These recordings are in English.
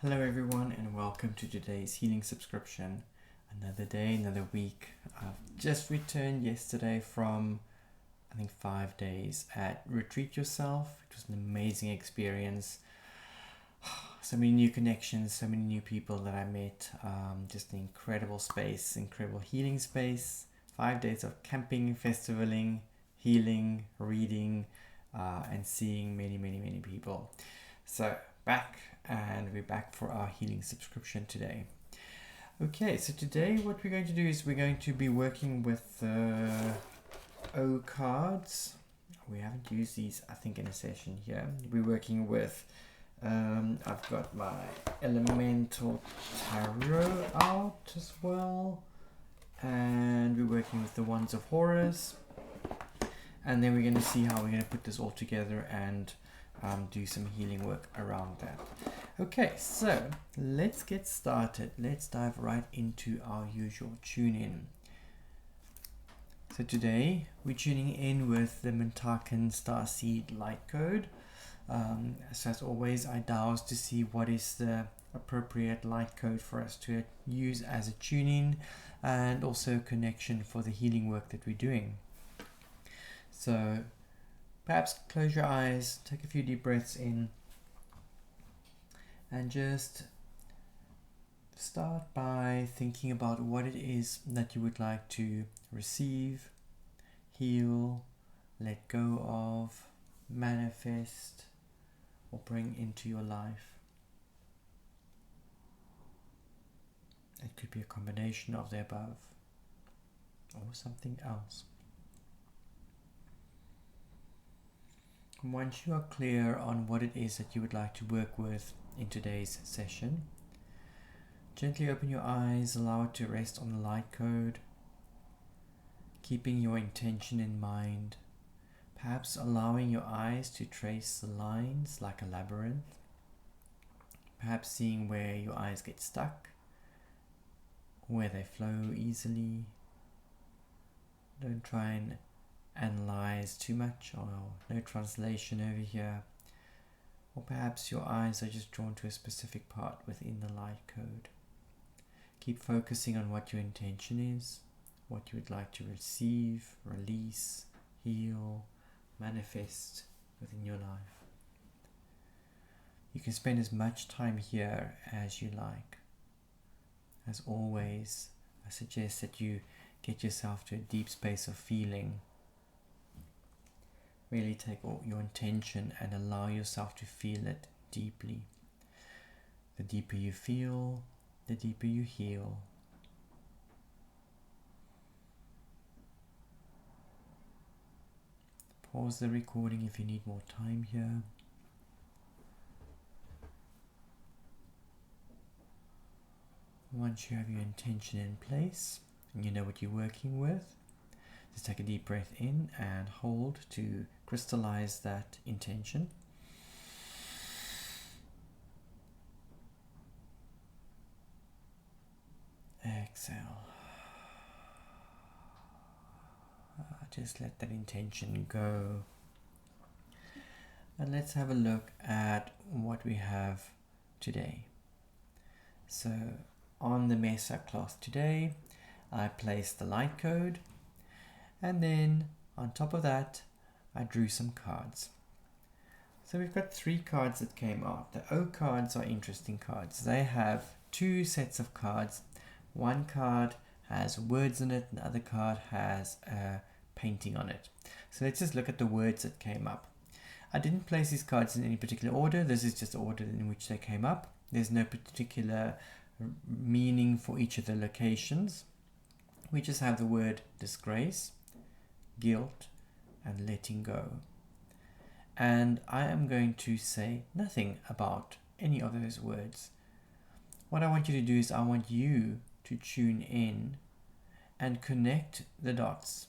Hello everyone and welcome to today's healing subscription. Another day, another week. I've just returned yesterday from I think 5 days at Retreat Yourself. It was an amazing experience. So many new connections, so many new people that I met. Just an incredible space, incredible healing space. 5 days of camping, festivaling, healing, reading, and seeing many people. So we're back for our healing subscription today. Okay, so today what we're going to do is we're going to be working with the O cards. We haven't used these, I think, in a session here. We're working with, I've got my Elemental Tarot out as well. And we're working with the Wands of Horus. And then we're going to see how we're going to put this all together and do some healing work around that. Okay, so let's get started. Let's dive right into our usual tune-in. So today we're tuning in with the Mintakan Starseed Lightcode. So as always, I dowse to see what is the appropriate light code for us to use as a tune-in and also a connection for the healing work that we're doing. So perhaps close your eyes, take a few deep breaths in, and just start by thinking about what it is that you would like to receive, heal, let go of, manifest, or bring into your life. It could be a combination of the above or something else. Once you are clear on what it is that you would like to work with in today's session, gently open your eyes, allow it to rest on the light code, keeping your intention in mind, perhaps allowing your eyes to trace the lines like a labyrinth, perhaps seeing where your eyes get stuck, where they flow easily. Don't try and analyze too much, or no translation over here, or perhaps your eyes are just drawn to a specific part within the light code. Keep focusing on what your intention is, what you would like to receive, release, heal, manifest within your life. You can spend as much time here as you like. As always, I suggest that you get yourself to a deep space of feeling. Really take all your intention and allow yourself to feel it deeply. The deeper you feel, the deeper you heal. Pause the recording if you need more time here. Once you have your intention in place and you know what you're working with, just take a deep breath in and hold to crystallize that intention. Exhale. Just let that intention go. And let's have a look at what we have today. So on the Mesa cloth today, I placed the light code. And then on top of that, I drew some cards. So we've got 3 cards that came out. The O cards are interesting cards. They have 2 sets of cards. One card has words in it, and the other card has a painting on it. So let's just look at the words that came up. I didn't place these cards in any particular order. This is just the order in which they came up. There's no particular meaning for each of the locations. We just have the word disgrace, guilt, and letting go. And I am going to say nothing about any of those words. What I want you to do is I want you to tune in and connect the dots.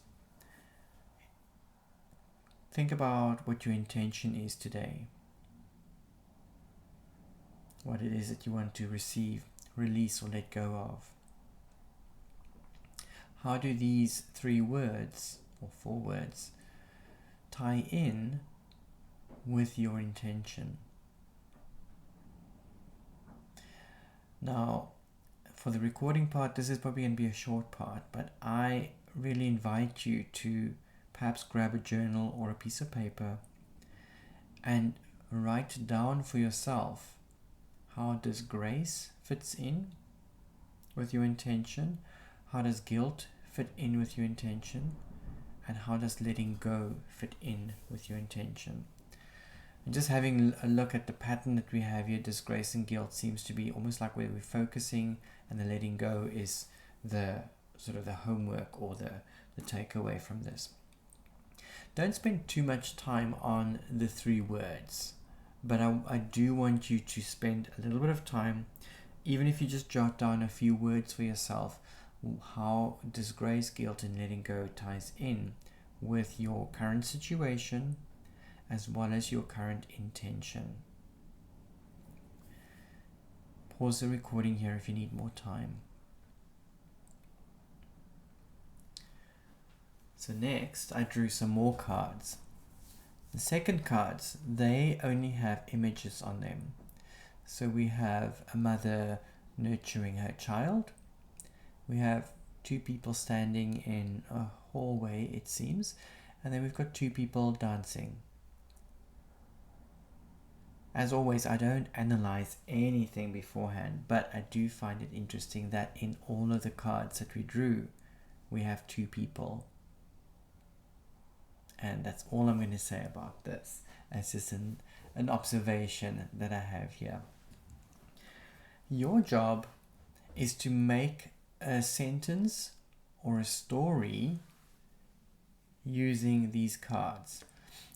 Think about what your intention is today. What it is that you want to receive, release, or let go of. How do these 3 words or 4 words tie in with your intention? Now, for the recording part, this is probably going to be a short part, but I really invite you to perhaps grab a journal or a piece of paper and write down for yourself how disgrace fits in with your intention, how does guilt fit in with your intention, and how does letting go fit in with your intention. And just having a look at the pattern that we have here, disgrace and guilt seems to be almost like where we're focusing, and the letting go is the sort of the homework or the takeaway from this. Don't spend too much time on the 3 words, but I do want you to spend a little bit of time, even if you just jot down a few words for yourself, how disgrace, guilt, and letting go ties in with your current situation as well as your current intention. Pause the recording here if you need more time. So next, I drew some more cards. The second cards, they only have images on them. So we have a mother nurturing her child. We have 2 people standing in a hallway, it seems. And then we've got 2 people dancing. As always, I don't analyze anything beforehand, but I do find it interesting that in all of the cards that we drew, we have 2 people. And that's all I'm going to say about this. It's just an observation that I have here. Your job is to make a sentence or a story using these cards.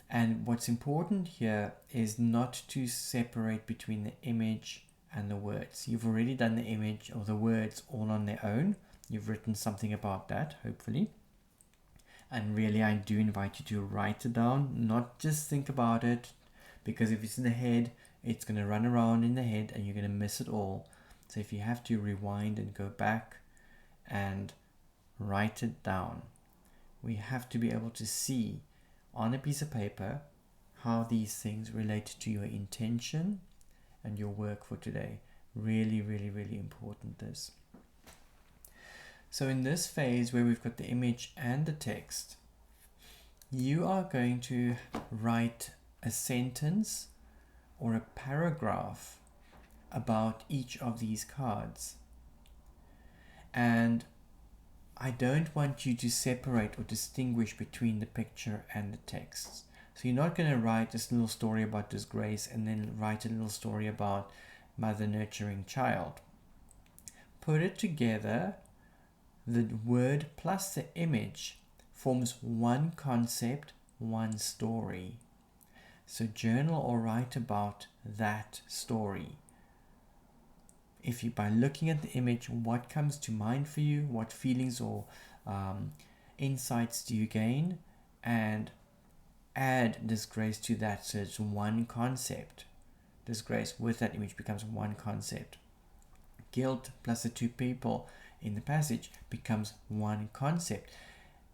And what's important here is not to separate between the image and the words. You've already done the image or the words all on their own. You've written something about that, hopefully. And really, I do invite you to write it down, not just think about it, because if it's in the head, it's going to run around in the head and you're going to miss it all. So if you have to rewind and go back and write it down, we have to be able to see on a piece of paper how these things relate to your intention and your work for today. Really, really, really important this. So in this phase where we've got the image and the text, you are going to write a sentence or a paragraph about each of these cards. And I don't want you to separate or distinguish between the picture and the text. So you're not going to write this little story about disgrace and then write a little story about mother nurturing child. Put it together. The word plus the image forms one concept, one story. So journal or write about that story. If you, by looking at the image, what comes to mind for you, what feelings or insights do you gain, and add disgrace to that, so it's one concept. Disgrace with that image becomes one concept. Guilt plus the 2 people in the passage becomes one concept.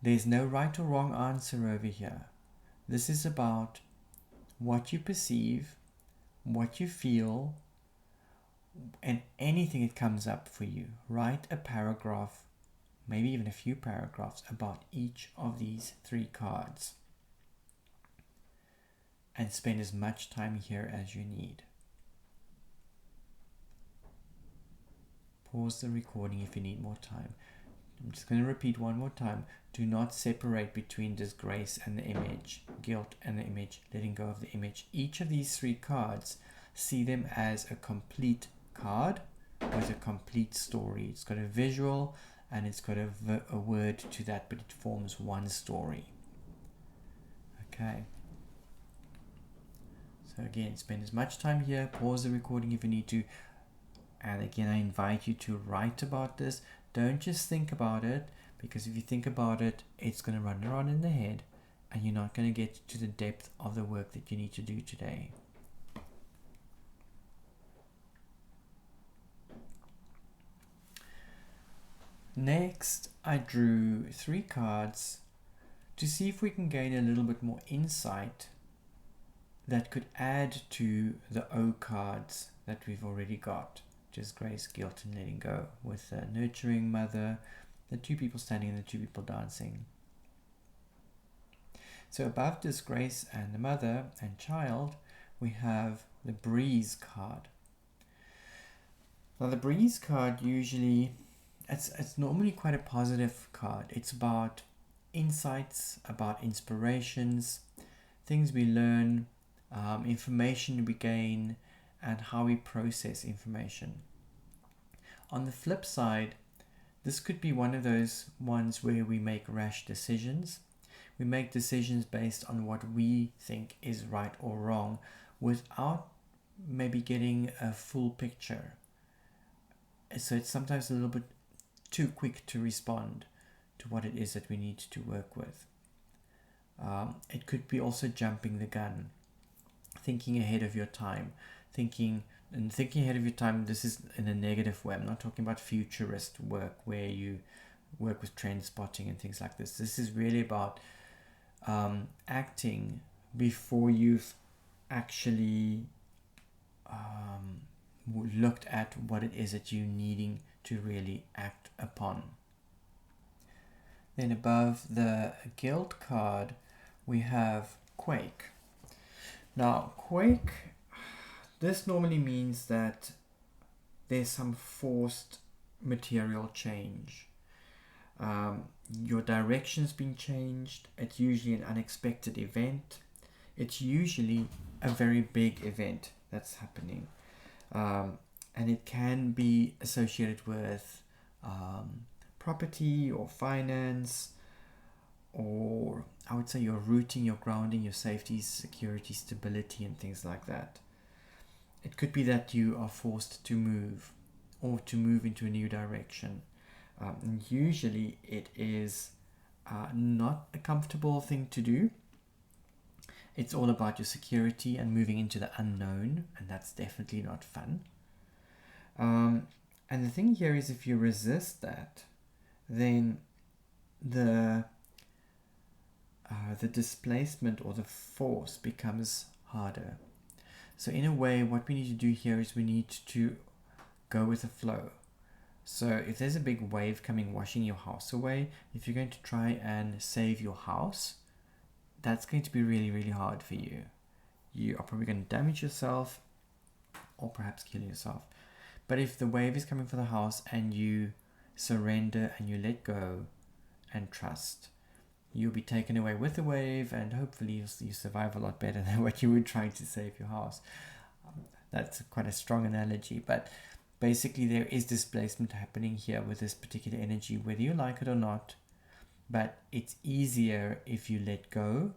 There's no right or wrong answer over here. This is about what you perceive, what you feel, and anything that comes up for you. Write a paragraph, maybe even a few paragraphs about each of these 3 cards. And spend as much time here as you need. Pause the recording if you need more time. I'm just going to repeat one more time. Do not separate between disgrace and the image, guilt and the image, letting go of the image. Each of these 3 cards, see them as a complete card with a complete story. It's got a visual and it's got a word to that, but it forms one story. Okay. So again, spend as much time here. Pause the recording if you need to. And again, I invite you to write about this. Don't just think about it, because if you think about it, it's going to run around in the head and you're not going to get to the depth of the work that you need to do today. Next, I drew 3 cards to see if we can gain a little bit more insight that could add to the O cards that we've already got. disgrace, guilt, and letting go. With the nurturing mother, the two people standing and the two people dancing. So above disgrace and the mother and child, we have the breeze card. Now the breeze card usually, it's normally quite a positive card. It's about insights, about inspirations, things we learn, information we gain, and how we process information. On the flip side, this could be one of those ones where we make rash decisions. We make decisions based on what we think is right or wrong without maybe getting a full picture. So it's sometimes a little bit too quick to respond to what it is that we need to work with. It could be also jumping the gun, thinking ahead of your time, thinking ahead of your time. This is in a negative way. I'm not talking about futurist work where you work with trend spotting and things like this. This is really about acting before you've actually looked at what it is that you're needing to really act upon. Then above the guilt card, we have Quake. Now, Quake, this normally means that there's some forced material change. Your direction's been changed. It's usually an unexpected event. It's usually a very big event that's happening. And it can be associated with property or finance, or I would say your rooting, your grounding, your safety, security, stability, and things like that. It could be that you are forced to move or to move into a new direction. And usually it is not a comfortable thing to do. It's all about your security and moving into the unknown, and that's definitely not fun. And the thing here is, if you resist that, then the displacement or the force becomes harder. So in a way, what we need to do here is we need to go with the flow. So if there's a big wave coming washing your house away, if you're going to try and save your house, that's going to be really, really hard for you. You are probably going to damage yourself or perhaps kill yourself. But if the wave is coming for the house and you surrender and you let go and trust, you'll be taken away with the wave, and hopefully you survive a lot better than what you were trying to save your house. That's quite a strong analogy, but basically there is displacement happening here with this particular energy, whether you like it or not. But it's easier if you let go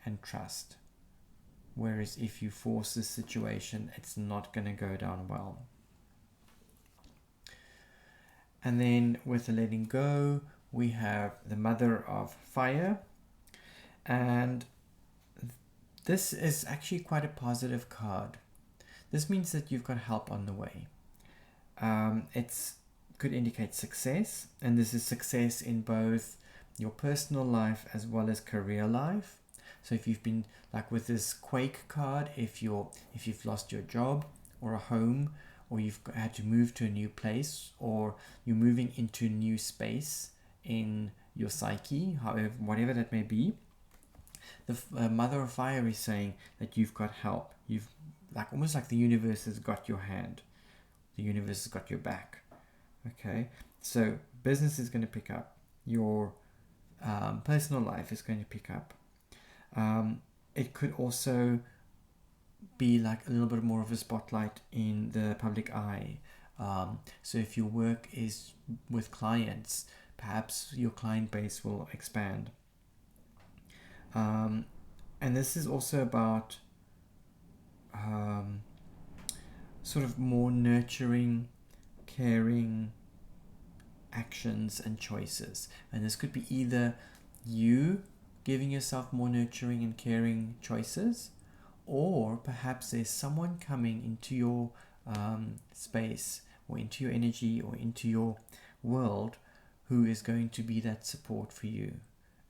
and trust. Whereas if you force the situation, it's not going to go down well. And then with the letting go, we have the Mother of Fire. And this is actually quite a positive card. This means that you've got help on the way. It could indicate success, and this is success in both your personal life as well as career life. So if you've been, like with this Quake card, if you've lost your job or a home, or you've had to move to a new place, or you're moving into a new space in your psyche, however, whatever that may be, the Mother of Fire is saying that you've got help. You've almost like the universe has got your hand. The universe has got your back. Okay, so business is going to pick up. Your personal life is going to pick up. It could also be like a little bit more of a spotlight in the public eye. So if your work is with clients, perhaps your client base will expand. And this is also about sort of more nurturing, caring actions and choices. And this could be either you giving yourself more nurturing and caring choices, or perhaps there's someone coming into your space or into your energy or into your world who is going to be that support for you.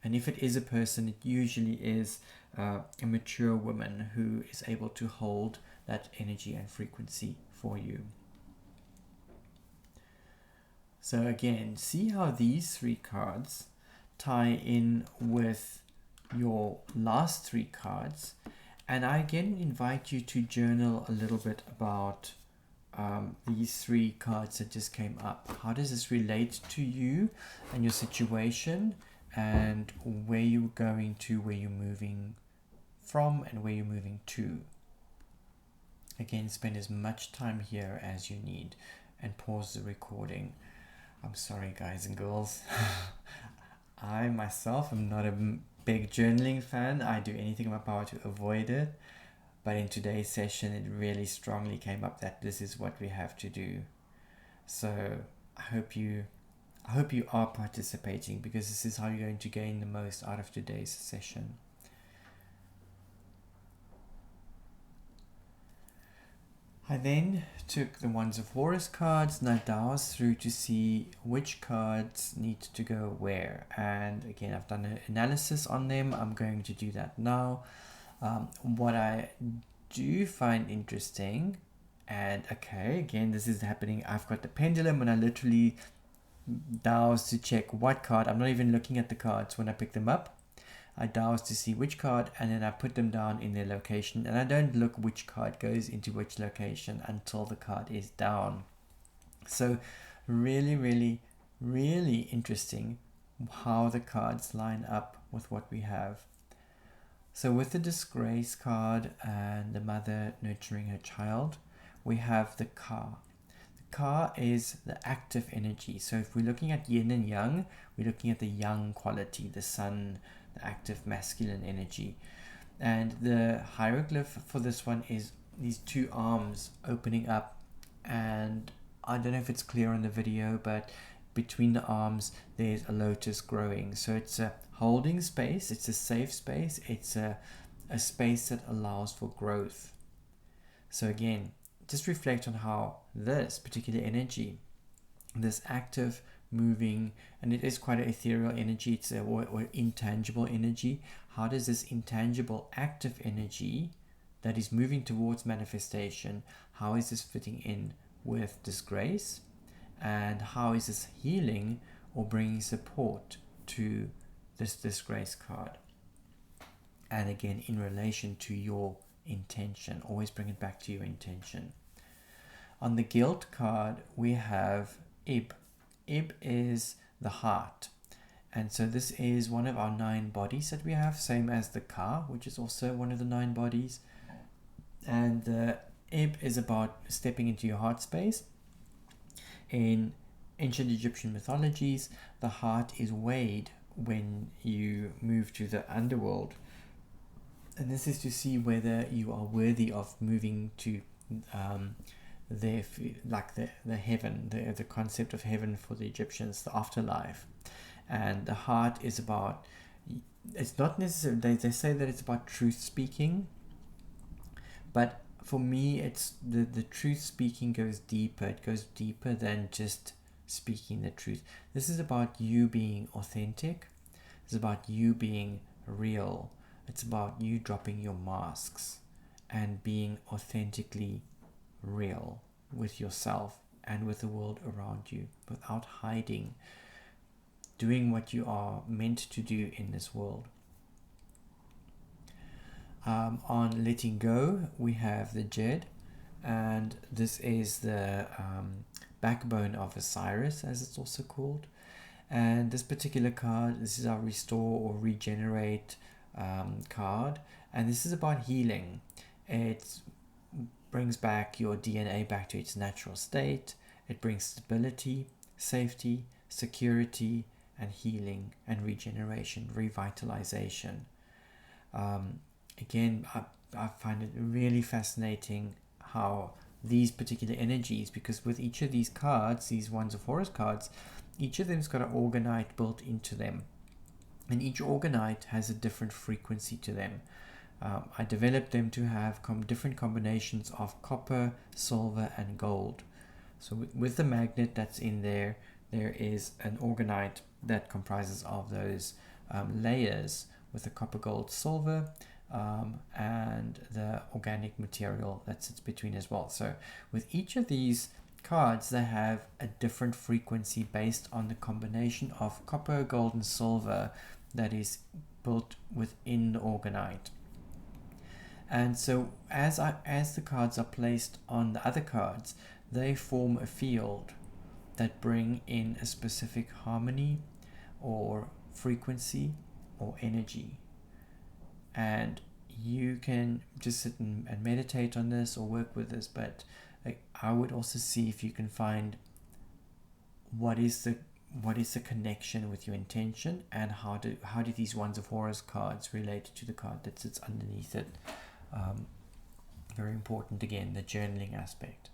And if it is a person, it usually is a mature woman who is able to hold that energy and frequency for you. So again, see how these 3 cards tie in with your last 3 cards. And I again invite you to journal a little bit about these 3 cards that just came up. How does this relate to you and your situation, and where you're going to, where you're moving from, and where you're moving to. Again, spend as much time here as you need, and pause the recording. I'm sorry, guys and girls. I myself am not a big journaling fan. I do anything in my power to avoid it. But in today's session, it really strongly came up that this is what we have to do. So I hope you are participating, because this is how you're going to gain the most out of today's session. I then took the Wands of Horus cards and I dowsed through to see which cards need to go where. And again, I've done an analysis on them. I'm going to do that now. What I do find interesting, and okay, again, this is happening. I've got the pendulum and I literally dowsed to check what card. I'm not even looking at the cards when I pick them up. I dowsed to see which card, and then I put them down in their location, and I don't look which card goes into which location until the card is down. So really, really, really interesting how the cards line up with what we have. So with the Disgrace card and the mother nurturing her child, we have the car. The car is the active energy. So if we're looking at yin and yang, we're looking at the yang quality, the sun, the active masculine energy. And the hieroglyph for this one is these 2 arms opening up, and I don't know if it's clear on the video, but between the arms there's a lotus growing. So it's a holding space, it's a safe space, it's a space that allows for growth. So again, just reflect on how this particular energy, this active, moving, and it is quite an ethereal energy, it's or intangible energy. How does this intangible active energy that is moving towards manifestation, how is this fitting in with Disgrace, and how is this healing or bringing support to this Disgrace card? And again, in relation to your intention, always bring it back to your intention. On the Guilt card, we have Ib. Ib is the heart, and so this is one of our 9 bodies that we have, same as the Ka, which is also one of the 9 bodies. And the Ib is about stepping into your heart space. In ancient Egyptian mythologies, the heart is weighed when you move to the underworld, and this is to see whether you are worthy of moving to the heaven, the concept of heaven for the Egyptians, the afterlife. And the heart is about, it's not necessarily, they say that it's about truth speaking, but for me it's the truth speaking goes deeper. It goes deeper than just speaking the truth. This is about you being authentic. It's about you being real. It's about you dropping your masks and being authentically real with yourself and with the world around you, without hiding, doing what you are meant to do in this world. On letting go, we have the Jed, and this is the backbone of Osiris, as it's also called. And this particular card, this is our restore or regenerate card, and this is about healing. It brings back your DNA back to its natural state. It brings stability, safety, security, and healing and regeneration, revitalization. Again, I find it really fascinating how these particular energies, because with each of these cards, these Wands of Horus cards, each of them's got an orgonite built into them, and each orgonite has a different frequency to them. I developed them to have different combinations of copper, silver, and gold. So with the magnet that's in there, there is an orgonite that comprises of those layers with the copper, gold, silver, and the organic material that sits between as well. So with each of these cards, they have a different frequency based on the combination of copper, gold and silver that is built within the orgonite. And so as the cards are placed on the other cards, they form a field that bring in a specific harmony or frequency or energy. And you can just sit and meditate on this or work with this, but I would also see if you can find what is the connection with your intention, and how do these Wands of Horus cards relate to the card that sits underneath it. Very important, again, the journaling aspect.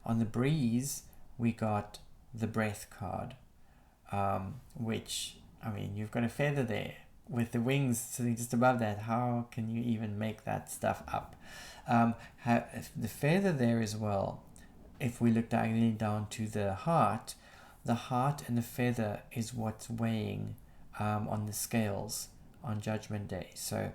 On the breeze, we got the breath card, which, I mean, you've got a feather there with the wings sitting just above that. How can you even make that stuff up? The feather there as well, if we look diagonally down to the heart and the feather is what's weighing on the scales on Judgment Day. So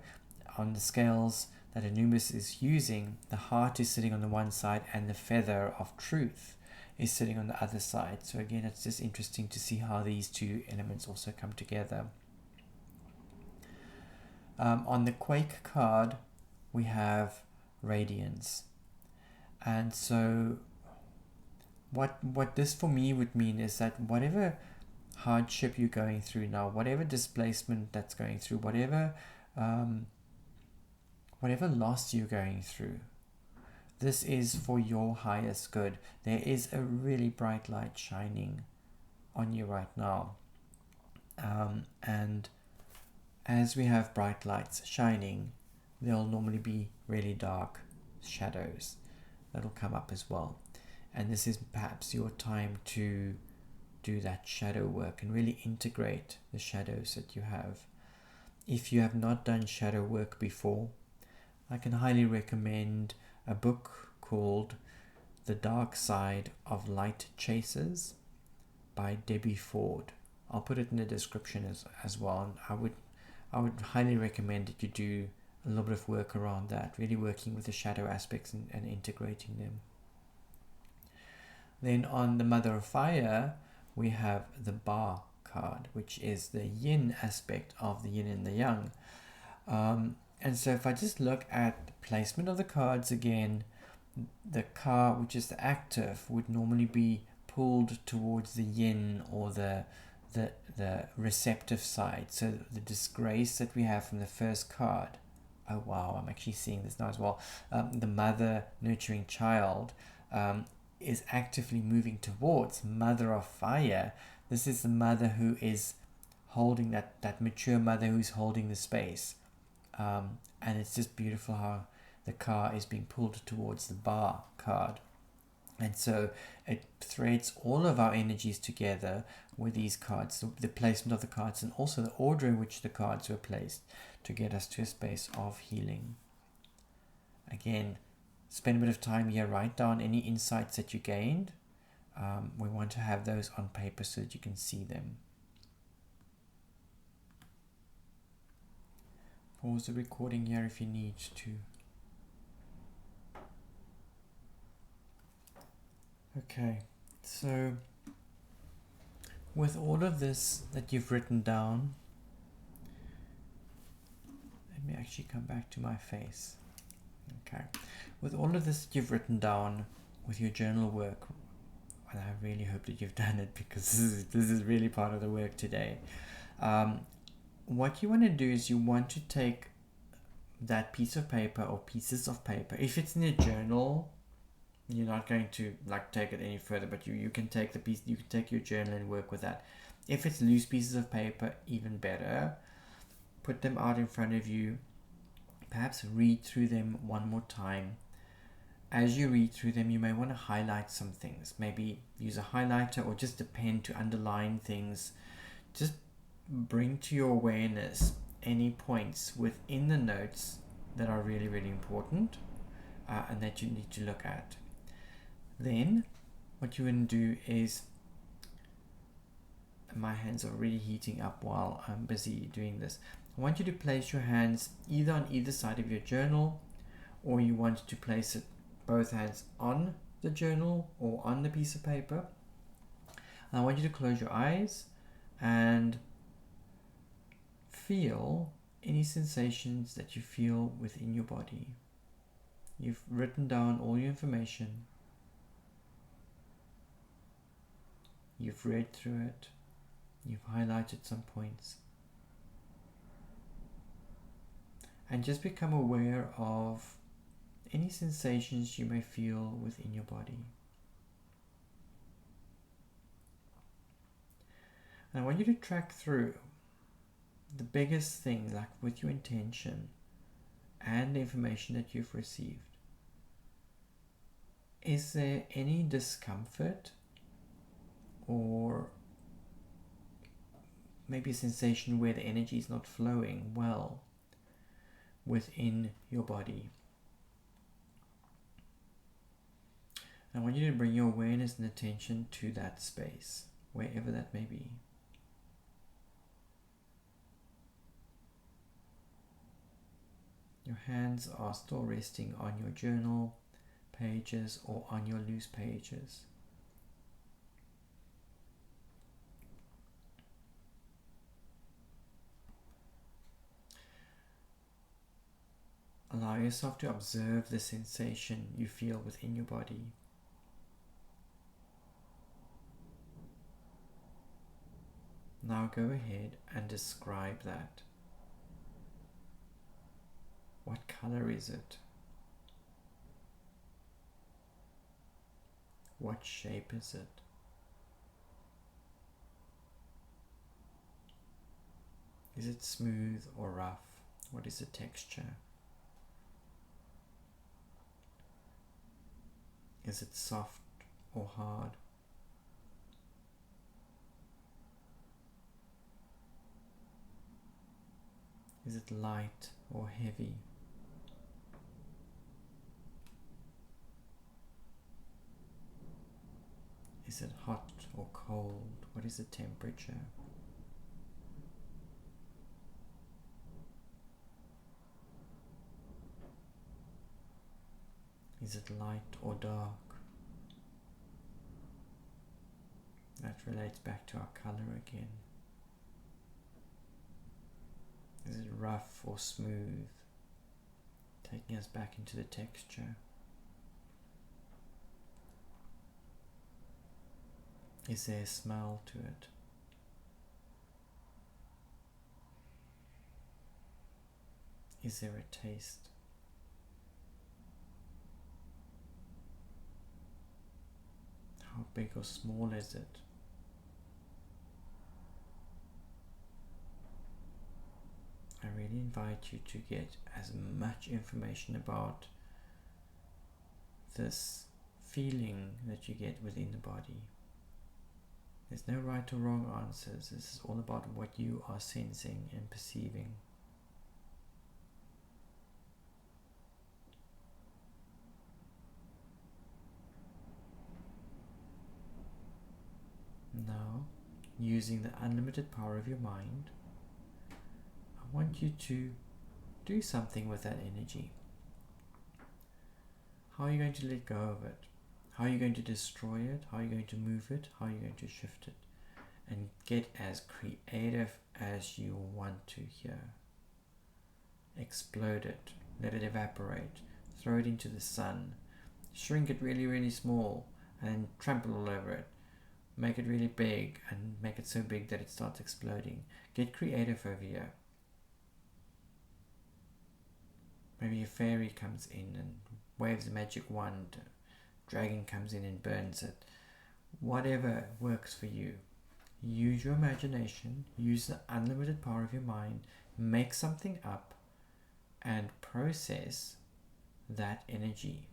on the scales that Anubis is using, the heart is sitting on the one side and the feather of truth is sitting on the other side. So again, it's just interesting to see how these two elements also come together. On the Quake card, we have radiance. And so what this for me would mean is that whatever hardship you're going through now, whatever displacement that's going through, whatever loss you're going through, this is for your highest good. There is a really bright light shining on you right now. And as we have bright lights shining, there'll normally be really dark shadows that'll come up as well. And this is perhaps your time to do that shadow work and really integrate the shadows that you have. If you have not done shadow work before, I can highly recommend a book called The Dark Side of Light Chasers by Debbie Ford. I'll put it in the description as well. And I would highly recommend that you do a little bit of work around that, really working with the shadow aspects and integrating them. Then on the Mother of Fire, we have the Ba card, which is the yin aspect of the yin and the yang. And so if I just look at the placement of the cards again, the car, which is the active, would normally be pulled towards the yin or the receptive side. So the disgrace that we have from the first card, oh wow, I'm actually seeing this now as well, the mother nurturing child is actively moving towards Mother of Fire. This is the mother who is holding that mature mother who's holding the space. And it's just beautiful how the car is being pulled towards the Ba card. And so it threads all of our energies together with these cards, the placement of the cards, and also the order in which the cards were placed to get us to a space of healing. Again, spend a bit of time here, write down any insights that you gained. We want to have those on paper so that you can see them. Pause the recording here if you need to. Okay, so with all of this that you've written down, let me actually come back to my face. Okay, with all of this that you've written down with your journal work, and I really hope that you've done it, because this is really part of the work today. What you want to do is you want to take that piece of paper or pieces of paper. If it's in a journal, you're not going to take it any further, but you can take the piece, you can take your journal and work with that. If it's loose pieces of paper, even better. Put them out in front of you. Perhaps read through them one more time. As you read through them, you may want to highlight some things. Maybe use a highlighter or just a pen to underline things. Just bring to your awareness any points within the notes that are really, really important and that you need to look at. Then what you want to do is, my hands are really heating up while I'm busy doing this. I want you to place your hands either on either side of your journal, or you want to place it both hands on the journal or on the piece of paper. And I want you to close your eyes and feel any sensations that you feel within your body. You've written down all your information. You've read through it. You've highlighted some points. And just become aware of any sensations you may feel within your body. And I want you to track through the biggest thing, like with your intention and the information that you've received. Is there any discomfort or maybe a sensation where the energy is not flowing well within your body? I want you to bring your awareness and attention to that space, wherever that may be. Your hands are still resting on your journal pages or on your loose pages. Allow yourself to observe the sensation you feel within your body. Now go ahead and describe that. What color is it? What shape is it? Is it smooth or rough? What is the texture? Is it soft or hard? Is it light or heavy? Is it hot or cold? What is the temperature? Is it light or dark? That relates back to our color again. Is it rough or smooth? Taking us back into the texture. Is there a smell to it? Is there a taste? How big or small is it? I really invite you to get as much information about this feeling that you get within the body. There's no right or wrong answers. This is all about what you are sensing and perceiving. Now, using the unlimited power of your mind, I want you to do something with that energy. How are you going to let go of it? How are you going to destroy it? How are you going to move it? How are you going to shift it? And get as creative as you want to here. Explode it. Let it evaporate. Throw it into the sun. Shrink it really, really small and trample all over it. Make it really big and make it so big that it starts exploding. Get creative over here. Maybe a fairy comes in and waves a magic wand. Dragon comes in and burns it. Whatever works for you. Use your imagination. Use the unlimited power of your mind. Make something up and process that energy.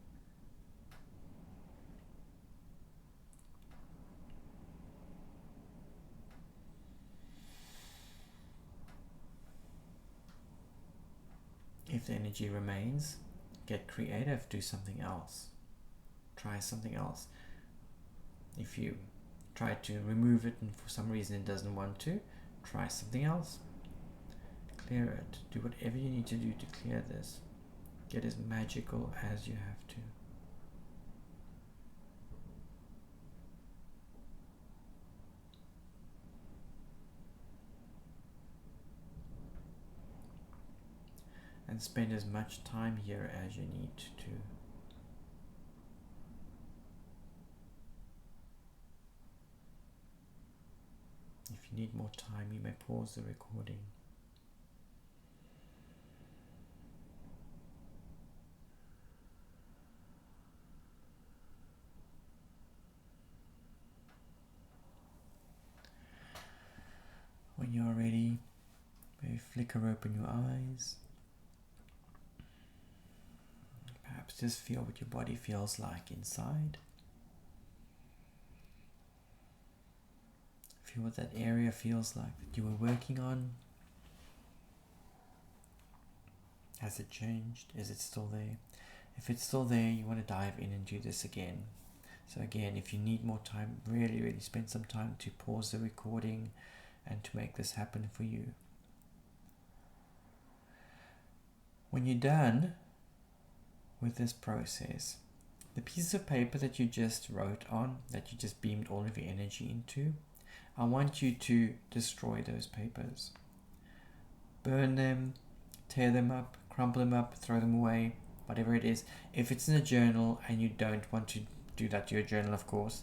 If the energy remains, get creative, do something else. Try something else. If you try to remove it and for some reason it doesn't want to, try something else. Clear it. Do whatever you need to do to clear this. Get as magical as you have to. and spend as much time here as you need to. If you need more time, you may pause the recording. When you're ready, maybe flicker open your eyes. Perhaps just feel what your body feels like inside. Feel what that area feels like that you were working on. Has it changed? Is it still there? If it's still there, you want to dive in and do this again. So again, if you need more time, really spend some time to pause the recording and to make this happen for you. When you're done with this process, the pieces of paper that you just wrote on, that you just beamed all of your energy into, I want you to destroy those papers. Burn them, tear them up, crumple them up, throw them away, whatever it is. If it's in a journal and you don't want to do that to your journal, of course,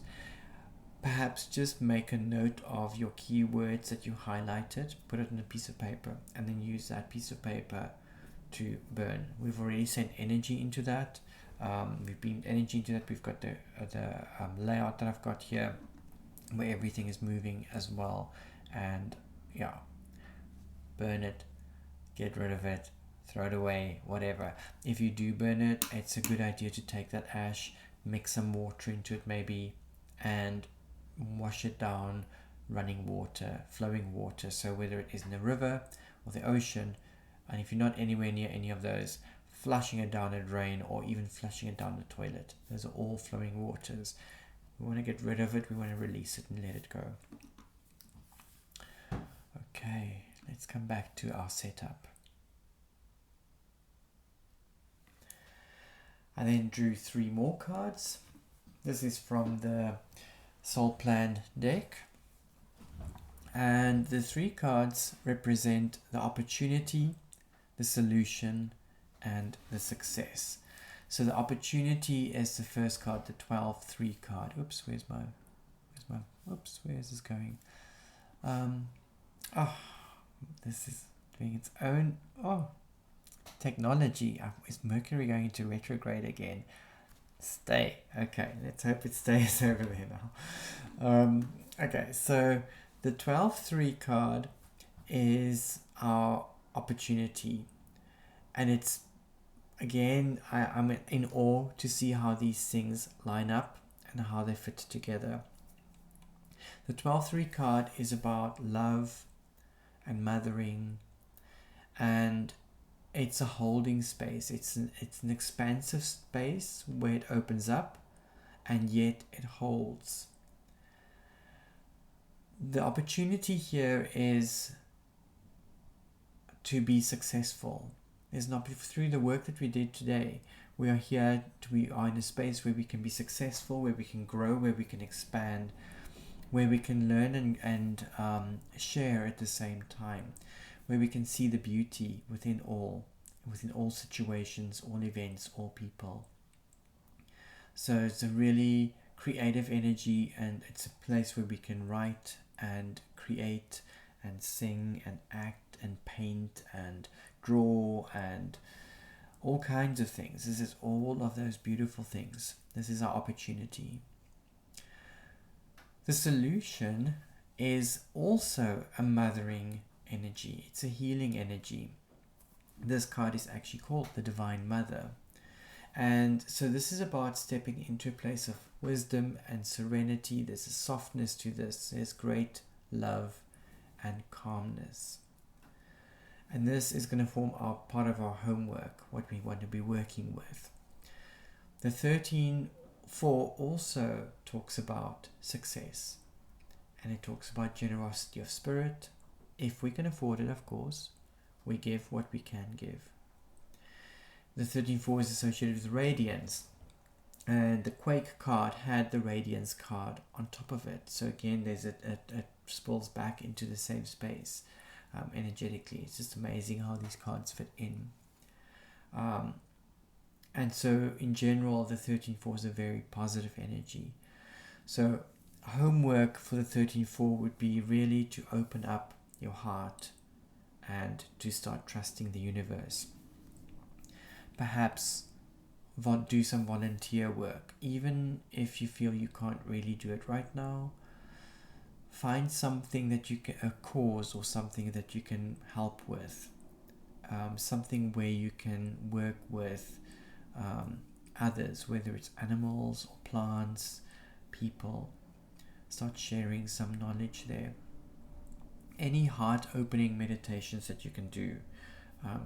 perhaps just make a note of your keywords that you highlighted, put it on a piece of paper, and then use that piece of paper to burn. We've already sent energy into that. We've beamed energy into that. We've got the layout that I've got here where everything is moving as well. And yeah, burn it, get rid of it, throw it away, whatever. If you do burn it, it's a good idea to take that ash, mix some water into it maybe, and wash it down, running water, flowing water. So whether it is in the river or the ocean, and if you're not anywhere near any of those, flushing it down a drain or even flushing it down the toilet. Those are all flowing waters. We want to get rid of it, we want to release it and let it go. Okay, let's come back to our setup. I then drew 3 more cards. This is from the Soul Plan deck. And the 3 cards represent the opportunity, the solution, and the success. So the opportunity is the first card, the 12-3 card. Oops, where's where is this going? This is doing its own, technology. Is Mercury going into retrograde again? Stay. Okay, let's hope it stays over there now. Okay, so the 12-3 card is our opportunity, and it's, again, I'm in awe to see how these things line up and how they fit together. The 12-3 card is about love and mothering, and it's a holding space. It's an expansive space where it opens up and yet it holds. The opportunity here is to be successful. There's not, through the work that we did today, we are here we are in a space where we can be successful, where we can grow, where we can expand, where we can learn and share at the same time, where we can see the beauty within all situations, all events, all people. So it's a really creative energy, and it's a place where we can write and create and sing and act and paint and draw and all kinds of things. This is all of those beautiful things. This is our opportunity. The solution is also a mothering energy. It's a healing energy. This card is actually called the Divine Mother. And so this is about stepping into a place of wisdom and serenity. There's a softness to this. There's great love and calmness. And this is going to form part of our homework, what we want to be working with. The 13-4 also talks about success. And it talks about generosity of spirit. If we can afford it, of course, we give what we can give. The 13-4 is associated with radiance. And the Quake card had the radiance card on top of it. So again, it spills back into the same space energetically. It's just amazing how these cards fit in. And so in general, the 13-4 is a very positive energy. So homework for the 13-4 would be really to open up your heart and to start trusting the universe. Perhaps do some volunteer work, even if you feel you can't really do it right now. Find something that you can, a cause or something that you can help with, something where you can work with others, whether it's animals or plants, people. Start sharing some knowledge there. Any heart opening meditations that you can do.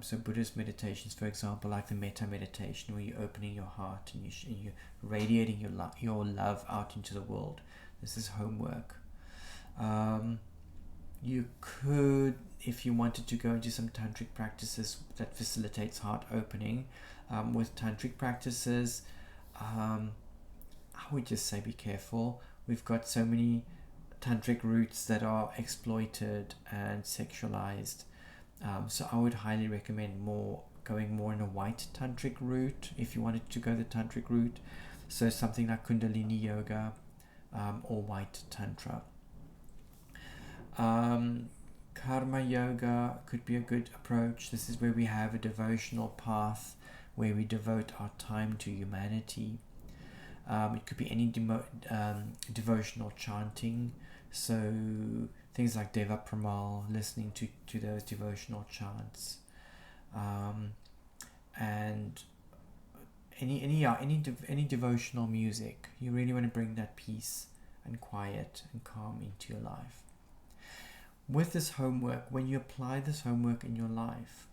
So Buddhist meditations, for example, like the metta meditation, where you're opening your heart and you're radiating your love out into the world. This is homework. You could, if you wanted to go into some tantric practices that facilitates heart opening, with tantric practices, I would just say be careful. We've got so many tantric roots that are exploited and sexualized. So I would highly recommend going more in a white tantric route if you wanted to go the tantric route. So something like Kundalini yoga or white tantra. Karma yoga could be a good approach. This is where we have a devotional path where we devote our time to humanity. It could be any devotional chanting. So things like Deva Pramal, listening to those devotional chants, and any devotional music. You really want to bring that peace and quiet and calm into your life. With this homework, when you apply this homework in your life,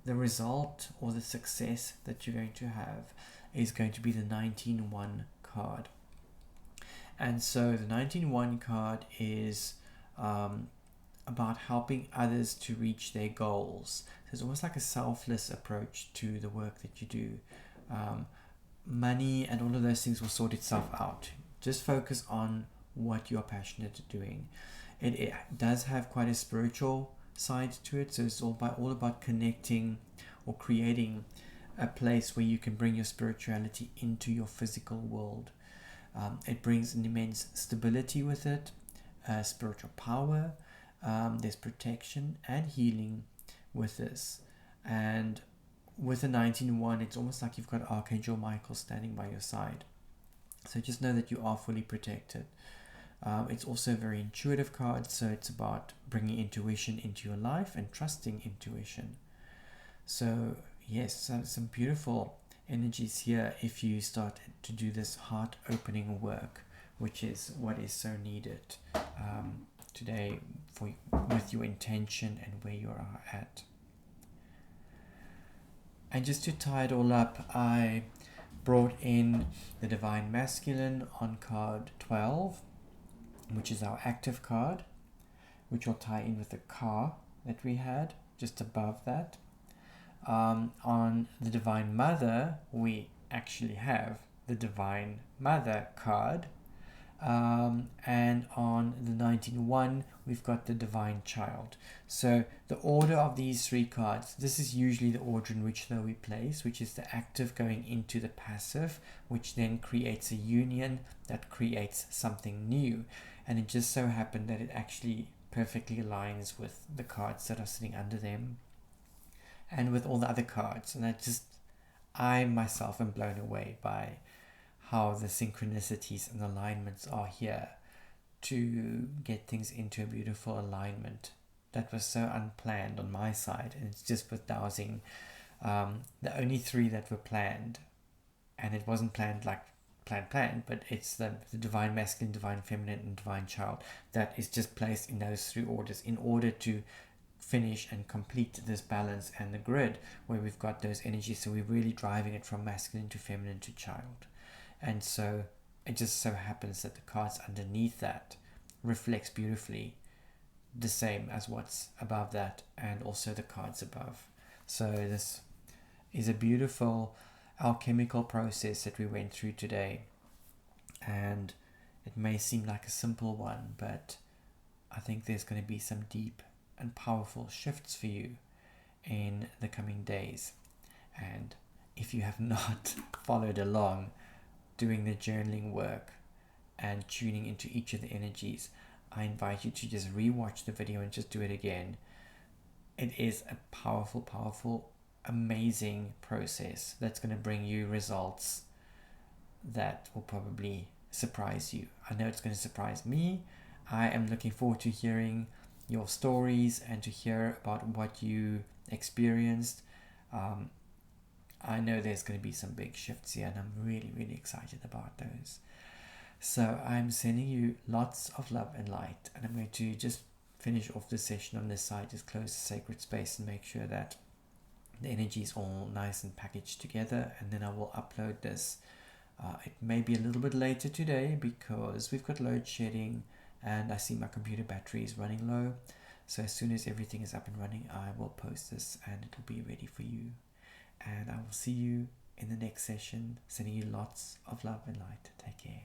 the result or the success that you're going to have is going to be the 19-1 card. And so the 19-1 card is about helping others to reach their goals. So it's almost like a selfless approach to the work that you do. Money and all of those things will sort itself out. Just focus on what you're passionate doing. It does have quite a spiritual side to it, so it's all about connecting or creating a place where you can bring your spirituality into your physical world. It brings an immense stability with it, spiritual power. There's protection and healing with this. And with the 19-1, it's almost like you've got Archangel Michael standing by your side. So just know that you are fully protected. It's also a very intuitive card, so it's about bringing intuition into your life and trusting intuition. So yes, some beautiful energies here if you start to do this heart opening work, which is what is so needed today with your intention and where you are at. And just to tie it all up, I brought in the Divine Masculine on card 12, which is our active card, which will tie in with the car that we had just above that. On the Divine Mother, we actually have the Divine Mother card. And on the 19-1, we've got the Divine Child. So the order of these three cards, this is usually the order in which we place, which is the active going into the passive, which then creates a union that creates something new. And it just so happened that it actually perfectly aligns with the cards that are sitting under them and with all the other cards. And I myself am blown away by how the synchronicities and alignments are here to get things into a beautiful alignment that was so unplanned on my side. And it's just with dowsing, the only three that were planned, and it wasn't planned like planned, but it's the Divine Masculine, Divine Feminine, and Divine Child that is just placed in those three orders in order to finish and complete this balance and the grid where we've got those energies. So we're really driving it from masculine to feminine to child. And so it just so happens that the cards underneath that reflects beautifully the same as what's above that and also the cards above. So this is a beautiful alchemical process that we went through today, and it may seem like a simple one, but I think there's going to be some deep and powerful shifts for you in the coming days. And if you have not followed along doing the journaling work and tuning into each of the energies, I invite you to just rewatch the video and just do it again. It is a powerful, amazing process that's going to bring you results that will probably surprise you. I know it's going to surprise me. I am looking forward to hearing your stories and to hear about what you experienced. I know there's going to be some big shifts here, and I'm really excited about those. So I'm sending you lots of love and light, and I'm going to just finish off the session on this side, just close the sacred space and make sure that the energy is all nice and packaged together, and then I will upload this. It may be a little bit later today because we've got load shedding and I see my computer battery is running low. So as soon as everything is up and running, I will post this and it will be ready for you. And I will see you in the next session. Sending you lots of love and light. Take care.